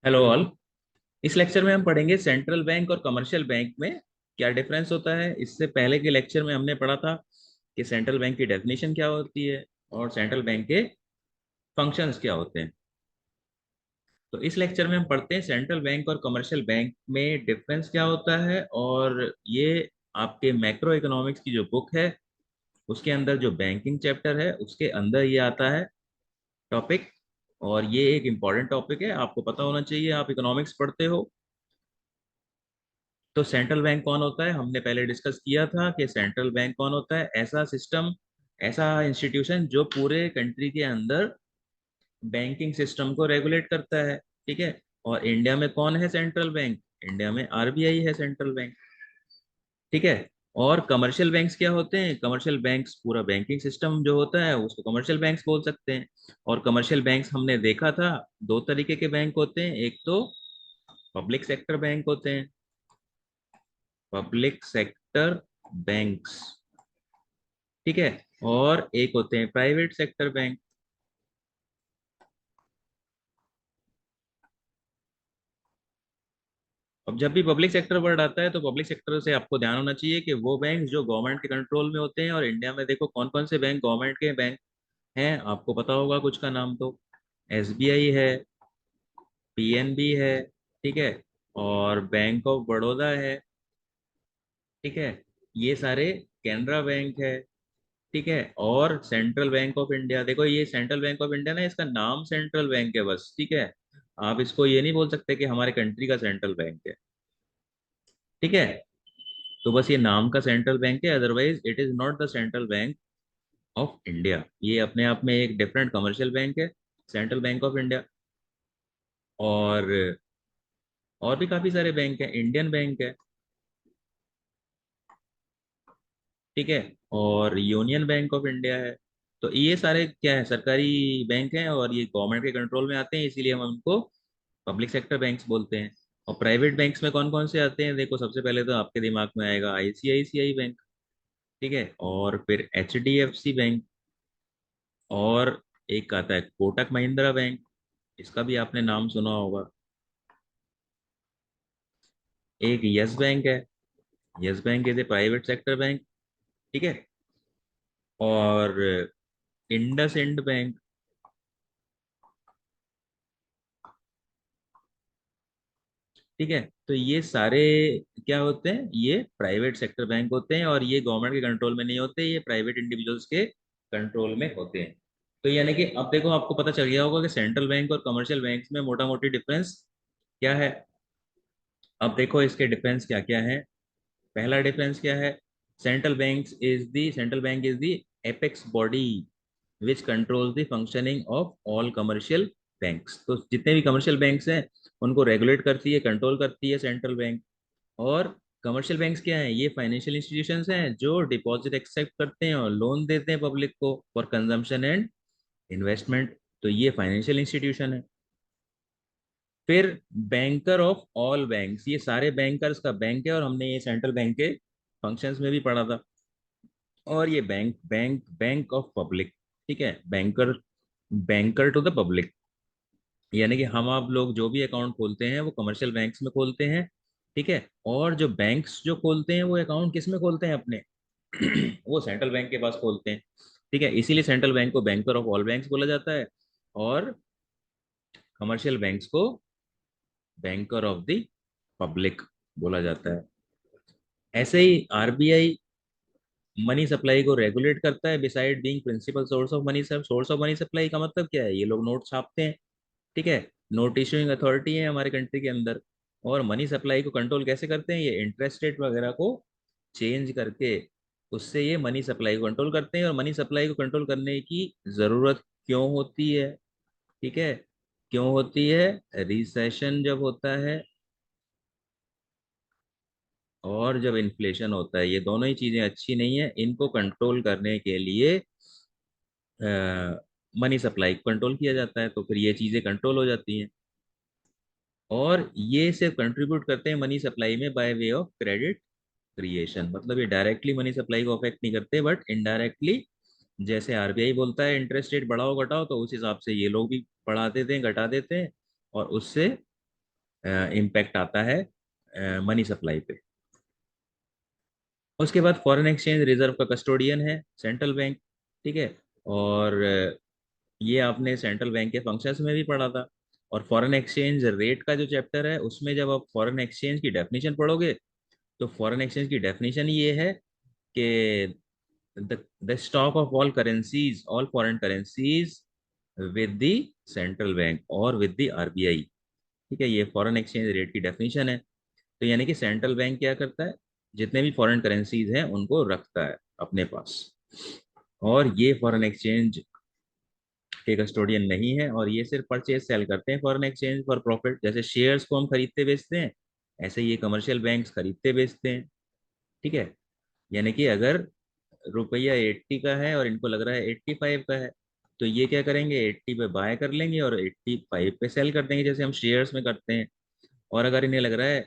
Hello all. इस lecture में हम पढ़ेंगे सेंट्रल बैंक और कमर्शियल बैंक में क्या डिफरेंस होता है। इससे पहले के लेक्चर में हमने पढ़ा था कि सेंट्रल बैंक की डेफिनेशन क्या होती है और सेंट्रल बैंक के फंक्शंस क्या होते हैं। तो इस लेक्चर में हम पढ़ते हैं सेंट्रल बैंक और कमर्शियल बैंक में डिफरेंस क्या होता है। और ये आपके मैक्रो इकोनॉमिक्स की जो बुक है उसके अंदर जो बैंकिंग चैप्टर है उसके अंदर ये आता है टॉपिक। और ये एक इम्पॉर्टेंट टॉपिक है, आपको पता होना चाहिए, आप इकोनॉमिक्स पढ़ते हो। तो सेंट्रल बैंक कौन होता है, हमने पहले डिस्कस किया था कि सेंट्रल बैंक कौन होता है। ऐसा सिस्टम, ऐसा इंस्टीट्यूशन जो पूरे कंट्री के अंदर बैंकिंग सिस्टम को रेगुलेट करता है। ठीक है। और इंडिया में कौन है सेंट्रल बैंक? इंडिया में आरबीआई है सेंट्रल बैंक। ठीक है। और कमर्शियल बैंक्स क्या होते हैं? कमर्शियल बैंक्स पूरा बैंकिंग सिस्टम जो होता है उसको कमर्शियल बैंक्स बोल सकते हैं। और कमर्शियल बैंक्स हमने देखा था दो तरीके के बैंक होते हैं, एक तो पब्लिक सेक्टर बैंक होते हैं, पब्लिक सेक्टर बैंक्स। ठीक है। और एक होते हैं प्राइवेट सेक्टर बैंक। अब जब भी पब्लिक सेक्टर वर्ड आता है तो पब्लिक सेक्टर से आपको ध्यान होना चाहिए कि वो बैंक जो गवर्नमेंट के कंट्रोल में होते हैं। और इंडिया में देखो कौन कौन से बैंक गवर्नमेंट के बैंक हैं, आपको पता होगा कुछ का नाम तो। एसबीआई है, पीएनबी है, ठीक है, और बैंक ऑफ बड़ौदा है। ठीक है। ये सारे, कैनरा बैंक है। ठीक है। और सेंट्रल बैंक ऑफ इंडिया, देखो ये सेंट्रल बैंक ऑफ इंडिया ना, इसका नाम सेंट्रल बैंक है बस। ठीक है। आप इसको ये नहीं बोल सकते कि हमारे कंट्री का सेंट्रल बैंक है। ठीक है। तो बस ये नाम का सेंट्रल बैंक है, otherwise it is not the central bank of India. ये अपने आप में एक डिफरेंट कमर्शियल बैंक है, सेंट्रल बैंक ऑफ इंडिया। और और भी काफी सारे बैंक हैं, इंडियन बैंक है। ठीक है। और यूनियन बैंक ऑफ इंडिया है। तो ये सारे क्या है, सरकारी बैंक हैं और ये गवर्नमेंट के कंट्रोल में आते हैं, इसीलिए हम उनको पब्लिक सेक्टर बैंक्स बोलते हैं। और प्राइवेट बैंक्स में कौन कौन से आते हैं, देखो सबसे पहले तो आपके दिमाग में आएगा आईसीआईसीआई बैंक। ठीक है। और फिर एचडीएफसी बैंक। और एक आता है कोटक महिंद्रा बैंक, इसका भी आपने नाम सुना होगा। एक यस बैंक है, yes bank is a private sector bank. ठीक है। और इंडस इंड बैंक। ठीक है। तो ये सारे क्या होते हैं, ये प्राइवेट सेक्टर बैंक होते हैं और ये गवर्नमेंट के कंट्रोल में नहीं होते, ये प्राइवेट इंडिविजुअल्स के कंट्रोल में होते हैं। तो यानी कि अब देखो आपको पता चल गया होगा कि सेंट्रल बैंक और कमर्शियल बैंक में मोटा मोटी डिफरेंस क्या है। अब देखो इसके डिफरेंस क्या क्या है। पहला डिफरेंस क्या है, central bank is the apex body which controls the functioning of all commercial banks. तो जितने भी कमर्शियल बैंक्स हैं उनको रेगुलेट करती है, कंट्रोल करती है सेंट्रल बैंक। और कमर्शियल बैंक्स क्या हैं, ये फाइनेंशियल इंस्टीट्यूशंस हैं जो डिपॉजिट एक्सेप्ट करते हैं और लोन देते हैं पब्लिक को फॉर कंजम्पशन एंड इन्वेस्टमेंट। तो ये फाइनेंशियल इंस्टीट्यूशन है। फिर बैंकर ऑफ ऑल बैंक्स, ये सारे बैंकर्स का बैंक है और हमने ये सेंट्रल बैंक के फंक्शंस में भी पढ़ा था। और ये बैंक ऑफ पब्लिक। ठीक है। Banker, banker to the public, यानी कि हम आप लोग जो भी अकाउंट खोलते हैं वो कमर्शियल बैंक्स में खोलते हैं। ठीक है। और जो बैंक्स जो खोलते हैं वो अकाउंट किस में खोलते हैं अपने? वो सेंट्रल बैंक के पास खोलते हैं। ठीक है। इसीलिए सेंट्रल बैंक को बैंकर ऑफ ऑल बैंक्स बोला जाता है और कमर्शियल बैंक्स को बैंकर ऑफ द पब्लिक बोला जाता है। ऐसे ही आरबीआई मनी सप्लाई को रेगुलेट करता है beside being principal source of money. Source of money supply का मतलब क्या है, ये लोग नोट छापते हैं। ठीक है। नोट इशूइंग अथॉरिटी है हमारे कंट्री के अंदर। और मनी सप्लाई को कंट्रोल कैसे करते हैं, ये इंटरेस्ट रेट वगैरह को चेंज करके उससे ये मनी सप्लाई को कंट्रोल करते हैं। और मनी सप्लाई को कंट्रोल करने की जरूरत क्यों होती है? ठीक है। क्यों होती है? रिसेशन जब होता है और जब इन्फ्लेशन होता है, ये दोनों ही चीजें अच्छी नहीं है, इनको कंट्रोल करने के लिए मनी सप्लाई को कंट्रोल किया जाता है, तो फिर ये चीजें कंट्रोल हो जाती हैं। और ये सिर्फ कंट्रीब्यूट करते हैं मनी सप्लाई में by way of credit creation, मतलब ये डायरेक्टली मनी सप्लाई को अफेक्ट नहीं करते बट इनडायरेक्टली। जैसे आरबीआई बोलता है इंटरेस्ट रेट बढ़ाओ घटाओ, तो उस हिसाब से ये लोग भी बढ़ा देते हैं, घटा देते हैं। और उससे इम्पैक्ट आता है मनी सप्लाई पे। उसके बाद फॉरेन एक्सचेंज रिजर्व का कस्टोडियन है सेंट्रल बैंक। ठीक है। और ये आपने सेंट्रल बैंक के फंक्शंस में भी पढ़ा था। और फॉरेन एक्सचेंज रेट का जो चैप्टर है उसमें जब आप फॉरेन एक्सचेंज की डेफिनेशन पढ़ोगे तो फॉरेन एक्सचेंज की डेफिनेशन ये है कि the stock of all foreign currencies with the central bank और विद द आरबीआई। ठीक है, ये फॉरेन एक्सचेंज रेट की डेफिनेशन है। तो यानी कि सेंट्रल बैंक क्या करता है, जितने भी फॉरेन करेंसीज हैं उनको रखता है अपने पास। और ये फॉरेन एक्सचेंज के कस्टोडियन नहीं है, और ये सिर्फ परचेज सेल करते हैं फॉरेन एक्सचेंज फॉर प्रॉफिट। जैसे शेयर्स को हम खरीदते बेचते हैं, ऐसे ये कमर्शियल बैंक्स खरीदते बेचते हैं। ठीक है। यानी कि अगर रुपया 80 का है और इनको लग रहा है 85 का है, तो ये क्या करेंगे, 80 पे बाय कर लेंगे और 85 पे सेल कर देंगे, जैसे हम शेयर्स में करते हैं। और अगर इन्हें लग रहा है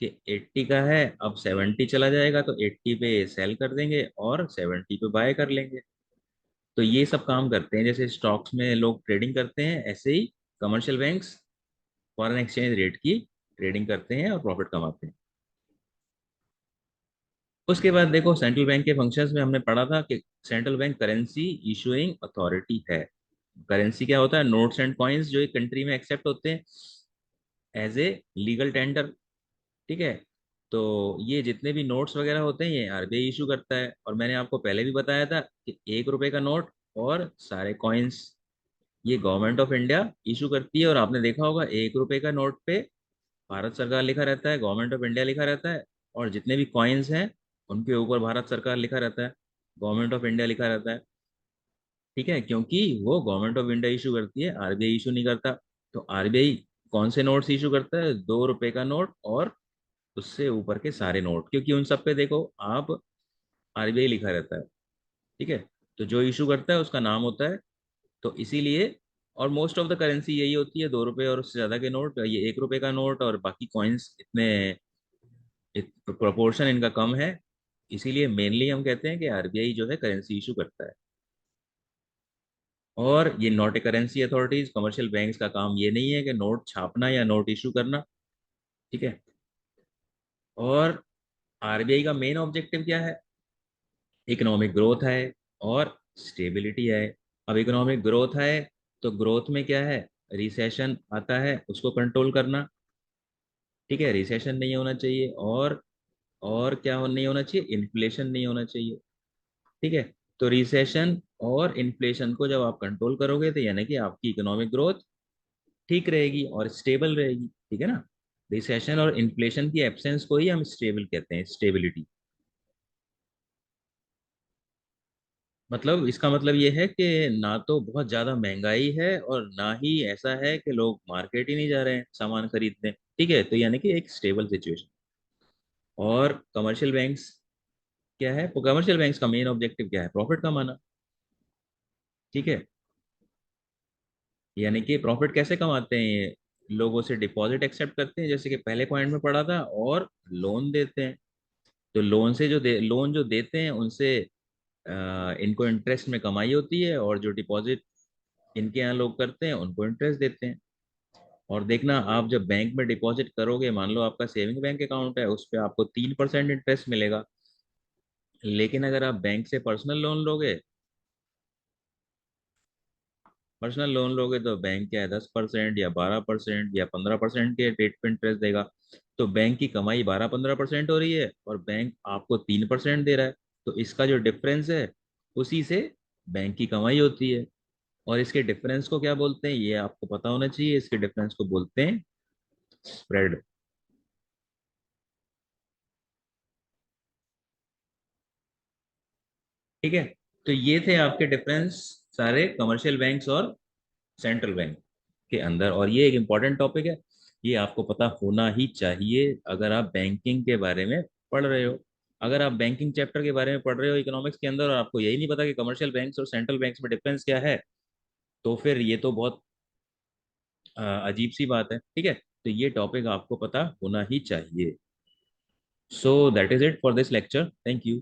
कि 80 का है, अब 70 चला जाएगा, तो 80 पे सेल कर देंगे और 70 पे बाय कर लेंगे। तो ये सब काम करते हैं, जैसे स्टॉक्स में लोग ट्रेडिंग करते हैं, ऐसे ही commercial banks foreign exchange rate की ट्रेडिंग करते हैं और प्रॉफिट कमाते हैं। उसके बाद देखो सेंट्रल बैंक के फंक्शंस में हमने पढ़ा था कि central bank currency issuing authority है। करेंसी क्या होता है, नोट्स एंड कॉइन्स जो एक कंट्री में एक्सेप्ट होते हैं एज ए लीगल टेंडर। ठीक है। तो ये जितने भी नोट्स वगैरह होते हैं ये आरबीआई इशू करता है। और मैंने आपको पहले भी बताया था कि 1 रुपए का नोट और सारे कॉइन्स ये गवर्नमेंट ऑफ इंडिया इशू करती है। और आपने देखा होगा 1 रुपए का नोट पे भारत सरकार लिखा रहता है, गवर्नमेंट ऑफ इंडिया लिखा रहता है। और जितने भी कॉइन्स हैं उनके ऊपर भारत सरकार लिखा रहता है, गवर्नमेंट ऑफ इंडिया लिखा रहता है। ठीक है, क्योंकि वो गवर्नमेंट ऑफ इंडिया इशू करती है, आरबीआई इशू नहीं करता। तो आरबीआई कौन से नोट्स इशू करता है, 2 रुपए का नोट और उससे ऊपर के सारे नोट, क्योंकि उन सब पे देखो आप आरबीआई लिखा रहता है। ठीक है। तो जो इशू करता है उसका नाम होता है। तो इसीलिए, और मोस्ट ऑफ द करेंसी यही होती है, 2 रुपए और उससे ज्यादा के नोट, ये 1 रुपए का नोट और बाकी कॉइन्स इतने प्रोपोर्शन इनका कम है। इसीलिए मेनली हम कहते हैं कि आरबीआई जो है करेंसी इशू करता है। और ये note currency authorities commercial banks का काम ये नहीं है कि नोट छापना या नोट इशू करना। ठीक है। और आरबीआई का मेन ऑब्जेक्टिव क्या है, इकोनॉमिक ग्रोथ है और स्टेबिलिटी है। अब इकोनॉमिक ग्रोथ है तो ग्रोथ में क्या है, रिसेशन आता है उसको कंट्रोल करना। ठीक है, रिसेशन नहीं होना चाहिए। और क्या नहीं होना चाहिए, इन्फ्लेशन नहीं होना चाहिए। ठीक है। तो रिसेशन और इन्फ्लेशन को जब आप कंट्रोल करोगे तो यानी कि आपकी इकोनॉमिक ग्रोथ ठीक रहेगी और स्टेबल रहेगी। ठीक है ना। रिसेशन और इन्फ्लेशन की एब्सेंस को ही हम स्टेबल कहते हैं, स्टेबिलिटी। मतलब इसका मतलब ये है कि ना तो बहुत ज्यादा महंगाई है और ना ही ऐसा है कि लोग मार्केट ही नहीं जा रहे हैं सामान खरीदने। ठीक है, तो यानी कि एक स्टेबल सिचुएशन। और कमर्शियल बैंक्स क्या है, कमर्शियल बैंक्स का मेन ऑब्जेक्टिव क्या है, प्रॉफिट कमाना। ठीक है। यानी कि प्रॉफिट कैसे कमाते हैं ये, लोगों से डिपॉजिट एक्सेप्ट करते हैं जैसे कि पहले पॉइंट में पढ़ा था, और लोन देते हैं। तो लोन जो देते हैं उनसे इनको इंटरेस्ट में कमाई होती है, और जो डिपॉजिट इनके यहाँ लोग करते हैं उनको इंटरेस्ट देते हैं। और देखना, आप जब बैंक में डिपॉजिट करोगे, मान लो आपका सेविंग बैंक अकाउंट है, उस पर आपको 3% इंटरेस्ट मिलेगा। लेकिन अगर आप बैंक से पर्सनल लोन लोगे तो बैंक क्या है, 10% या 12% या 15% के रेट पे इंटरेस्ट देगा। तो बैंक की कमाई 12-15% हो रही है और बैंक आपको 3% दे रहा है। तो इसका जो डिफरेंस है उसी से बैंक की कमाई होती है। और इसके डिफरेंस को क्या बोलते हैं, ये आपको पता होना चाहिए। इसके डिफरेंस को बोलते हैं स्प्रेड। ठीक है। तो ये थे आपके डिफरेंस सारे कमर्शियल बैंक्स और सेंट्रल बैंक के अंदर। और ये एक इम्पॉर्टेंट टॉपिक है, ये आपको पता होना ही चाहिए अगर आप बैंकिंग के बारे में पढ़ रहे हो। अगर आप बैंकिंग चैप्टर के बारे में पढ़ रहे हो इकोनॉमिक्स के अंदर, और आपको यही नहीं पता कि कमर्शियल बैंक्स और सेंट्रल बैंक्स में डिफरेंस क्या है, तो फिर ये तो बहुत अजीब सी बात है। ठीक है। तो ये टॉपिक आपको पता होना ही चाहिए। So that is it for this lecture, thank you.